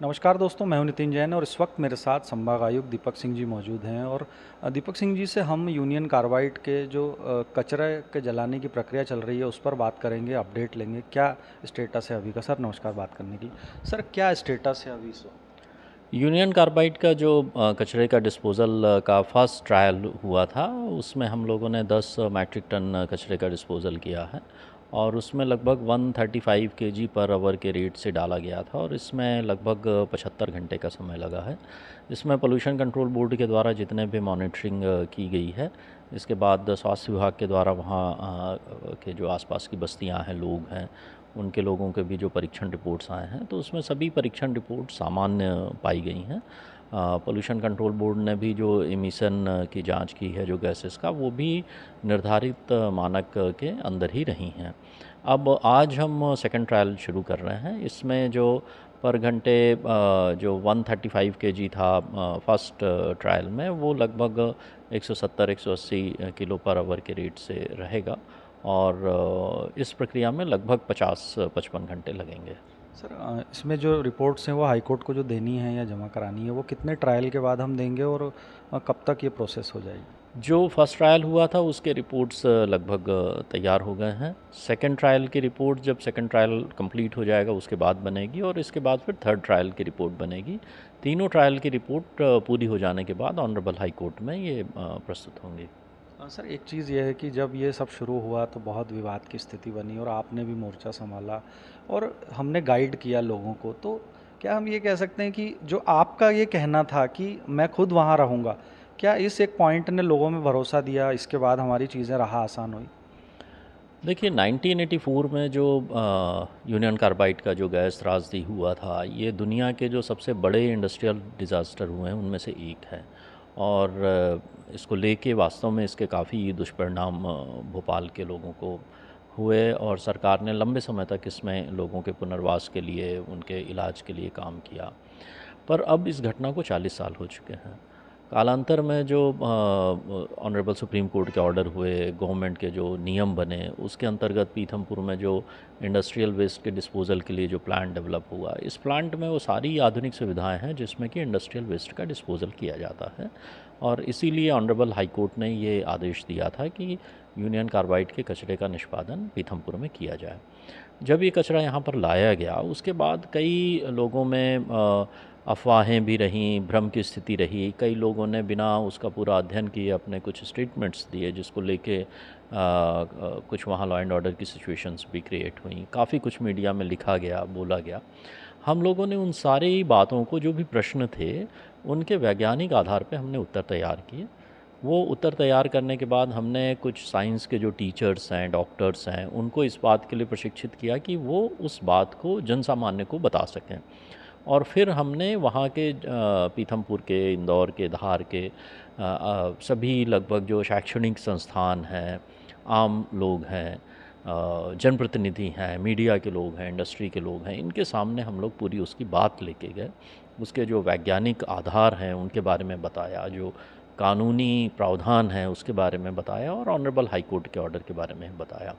नमस्कार दोस्तों, मैं हूं नितिन जैन और इस वक्त मेरे साथ संभाग आयुक्त दीपक सिंह जी मौजूद हैं। और दीपक सिंह जी से हम यूनियन कार्बाइड के जो कचरे के जलाने की प्रक्रिया चल रही है उस पर बात करेंगे, अपडेट लेंगे। क्या स्टेटस है अभी का? सर नमस्कार बात करने के लिए। सर क्या स्टेटस है अभी इस वक्त? यूनियन कार्बाइड का जो कचरे का डिस्पोज़ल का फर्स्ट ट्रायल हुआ था, उसमें हम लोगों ने 10 मैट्रिक टन कचरे का डिस्पोज़ल किया है और उसमें लगभग 135 केजी पर आवर के रेट से डाला गया था और इसमें लगभग 75 घंटे का समय लगा है। इसमें पोल्यूशन कंट्रोल बोर्ड के द्वारा जितने भी मॉनिटरिंग की गई है, इसके बाद स्वास्थ्य विभाग के द्वारा वहाँ के जो आसपास की बस्तियाँ हैं, लोग हैं, उनके लोगों के भी जो परीक्षण रिपोर्ट्स आए हैं, तो उसमें सभी परीक्षण रिपोर्ट सामान्य पाई गई हैं। पोल्यूशन कंट्रोल बोर्ड ने भी जो एमिशन की जांच की है जो गैसेस का, वो भी निर्धारित मानक के अंदर ही रही हैं। अब आज हम सेकंड ट्रायल शुरू कर रहे हैं। इसमें जो पर घंटे जो 135 केजी था फर्स्ट ट्रायल में, वो लगभग 170-180 किलो पर आवर के रेट से रहेगा और इस प्रक्रिया में लगभग 50-55 घंटे लगेंगे। सर इसमें जो रिपोर्ट्स हैं वो हाई कोर्ट को जो देनी है या जमा करानी है, वो कितने ट्रायल के बाद हम देंगे और कब तक ये प्रोसेस हो जाएगी? जो फर्स्ट ट्रायल हुआ था उसके रिपोर्ट्स लगभग तैयार हो गए हैं। सेकंड ट्रायल की रिपोर्ट जब सेकंड ट्रायल कंप्लीट हो जाएगा उसके बाद बनेगी और इसके बाद फिर थर्ड ट्रायल की रिपोर्ट बनेगी। तीनों ट्रायल की रिपोर्ट पूरी हो जाने के बाद ऑनरेबल हाई कोर्ट में ये प्रस्तुत होंगी। सर एक चीज़ ये है कि जब ये सब शुरू हुआ तो बहुत विवाद की स्थिति बनी और आपने भी मोर्चा संभाला और हमने गाइड किया लोगों को। तो क्या हम ये कह सकते हैं कि जो आपका ये कहना था कि मैं खुद वहाँ रहूँगा, क्या इस एक पॉइंट ने लोगों में भरोसा दिया, इसके बाद हमारी चीज़ें राह आसान हुई? देखिए 1984 में जो यूनियन कार्बाइड का जो गैस त्रासदी हुआ था, ये दुनिया के जो सबसे बड़े इंडस्ट्रियल डिज़ास्टर हुए हैं उनमें से एक है और इसको लेके वास्तव में इसके काफ़ी दुष्परिणाम भोपाल के लोगों को हुए और सरकार ने लंबे समय तक इसमें लोगों के पुनर्वास के लिए, उनके इलाज के लिए काम किया। पर अब इस घटना को 40 साल हो चुके हैं। कालांतर में जो ऑनरेबल सुप्रीम कोर्ट के ऑर्डर हुए, गवर्नमेंट के जो नियम बने, उसके अंतर्गत पीथमपुर में जो इंडस्ट्रियल वेस्ट के डिस्पोज़ल के लिए जो प्लांट डेवलप हुआ, इस प्लांट में वो सारी आधुनिक सुविधाएं हैं जिसमें कि इंडस्ट्रियल वेस्ट का डिस्पोज़ल किया जाता है और इसीलिए ऑनरेबल हाई कोर्ट ने ये आदेश दिया था कि यूनियन कार्बाइड के कचरे का निष्पादन पीथमपुर में किया जाए। जब ये कचरा यहाँ पर लाया गया उसके बाद कई लोगों में अफवाहें भी रहीं, भ्रम की स्थिति रही। कई लोगों ने बिना उसका पूरा अध्ययन किए अपने कुछ स्टेटमेंट्स दिए जिसको लेके कुछ वहाँ लॉ एंड ऑर्डर की सिचुएशंस भी क्रिएट हुई। काफ़ी कुछ मीडिया में लिखा गया, बोला गया। हम लोगों ने उन सारी बातों को, जो भी प्रश्न थे, उनके वैज्ञानिक आधार पे हमने उत्तर तैयार किए। वो उत्तर तैयार करने के बाद हमने कुछ साइंस के जो टीचर्स हैं, डॉक्टर्स हैं, उनको इस बात के लिए प्रशिक्षित किया कि वो उस बात को जनसामान्य को बता सकें। और फिर हमने वहाँ के पीथमपुर के, इंदौर के, धार के सभी लगभग जो शैक्षणिक संस्थान हैं, आम लोग हैं, जनप्रतिनिधि हैं, मीडिया के लोग हैं, इंडस्ट्री के लोग हैं, इनके सामने हम लोग पूरी उसकी बात लेके गए। उसके जो वैज्ञानिक आधार हैं उनके बारे में बताया, जो कानूनी प्रावधान है उसके बारे में बताया और ऑनरेबल हाई कोर्ट के ऑर्डर के बारे में बताया।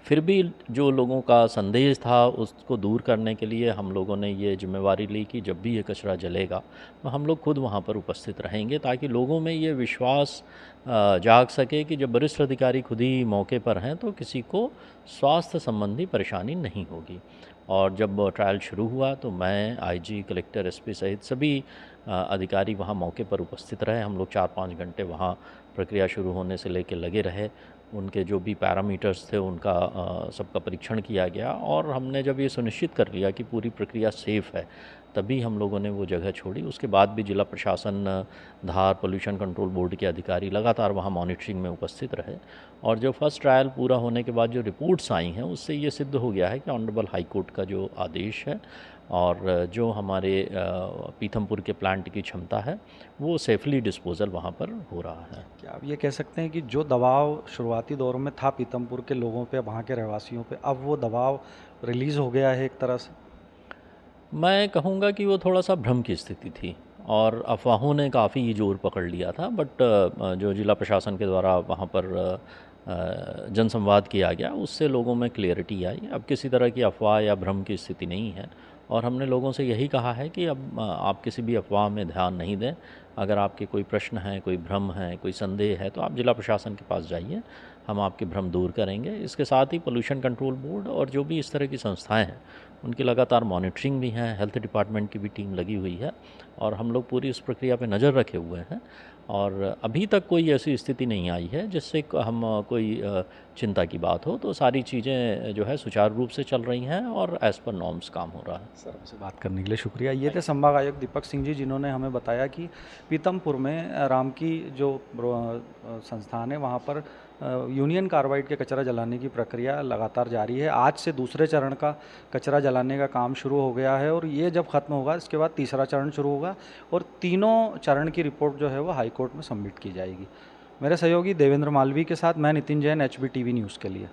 फिर भी जो लोगों का संदेह था उसको दूर करने के लिए हम लोगों ने ये जिम्मेवारी ली कि जब भी ये कचरा जलेगा तो हम लोग खुद वहाँ पर उपस्थित रहेंगे ताकि लोगों में ये विश्वास जाग सके कि जब वरिष्ठ अधिकारी खुद ही मौके पर हैं तो किसी को स्वास्थ्य संबंधी परेशानी नहीं होगी। और जब ट्रायल शुरू हुआ तो मैं, आईजी, कलेक्टर, एसपी सहित सभी अधिकारी वहाँ मौके पर उपस्थित रहे। हम लोग 4-5 घंटे वहाँ प्रक्रिया शुरू होने से लेकर लगे रहे। उनके जो भी पैरामीटर्स थे उनका सबका परीक्षण किया गया और हमने जब ये सुनिश्चित कर लिया कि पूरी प्रक्रिया सेफ़ है, तभी हम लोगों ने वो जगह छोड़ी। उसके बाद भी जिला प्रशासन, धार पोल्यूशन कंट्रोल बोर्ड के अधिकारी लगातार वहाँ मॉनिटरिंग में उपस्थित रहे और जो फर्स्ट ट्रायल पूरा होने के बाद जो रिपोर्ट्स आई हैं उससे ये सिद्ध हो गया है कि ऑनरेबल हाई कोर्ट का जो आदेश है और जो हमारे पीथमपुर के प्लांट की क्षमता है वो सेफली डिस्पोज़ल वहाँ पर हो रहा है। क्या आप ये कह सकते हैं कि जो दबाव शुरुआती दौर में था पीतमपुर के लोगों पे, वहाँ के रहवासियों पे, अब वो दबाव रिलीज़ हो गया है एक तरह से? मैं कहूँगा कि वो थोड़ा-सा भ्रम की स्थिति थी और अफ़वाहों ने काफ़ी ज़ोर पकड़ लिया था, बट जो जिला प्रशासन के द्वारा वहाँ पर जनसंवाद किया गया, उससे लोगों में क्लैरिटी आई। अब किसी तरह की अफ़वाह या भ्रम की स्थिति नहीं है और हमने लोगों से यही कहा है कि अब आप किसी भी अफवाह में ध्यान नहीं दें। अगर आपके कोई प्रश्न हैं, कोई भ्रम है, कोई संदेह है, तो आप जिला प्रशासन के पास जाइए, हम आपके भ्रम दूर करेंगे। इसके साथ ही पोल्यूशन कंट्रोल बोर्ड और जो भी इस तरह की संस्थाएं हैं, उनकी लगातार मॉनिटरिंग भी है, हेल्थ डिपार्टमेंट की भी टीम लगी हुई है और हम लोग पूरी इस प्रक्रिया पे नज़र रखे हुए हैं। और अभी तक कोई ऐसी स्थिति नहीं आई है जिससे हम कोई चिंता की बात हो। तो सारी चीज़ें जो है सुचारू रूप से चल रही हैं और एज़ पर नॉर्म्स काम हो रहा है। सर, हमसे बात करने के लिए शुक्रिया। ये थे संभाग आयुक्त दीपक सिंह जी, जिन्होंने हमें बताया कि पीतमपुर में राम की जो संस्थान है वहाँ पर यूनियन कार्बाइड के कचरा जलाने की प्रक्रिया लगातार जारी है। आज से दूसरे चरण का कचरा जलाने का काम शुरू हो गया है और ये जब ख़त्म होगा इसके बाद तीसरा चरण शुरू होगा और तीनों चरण की रिपोर्ट जो है वो हाई कोर्ट में सबमिट की जाएगी। मेरे सहयोगी देवेंद्र मालवी के साथ मैं Nitin Jain, HB TV news के लिए।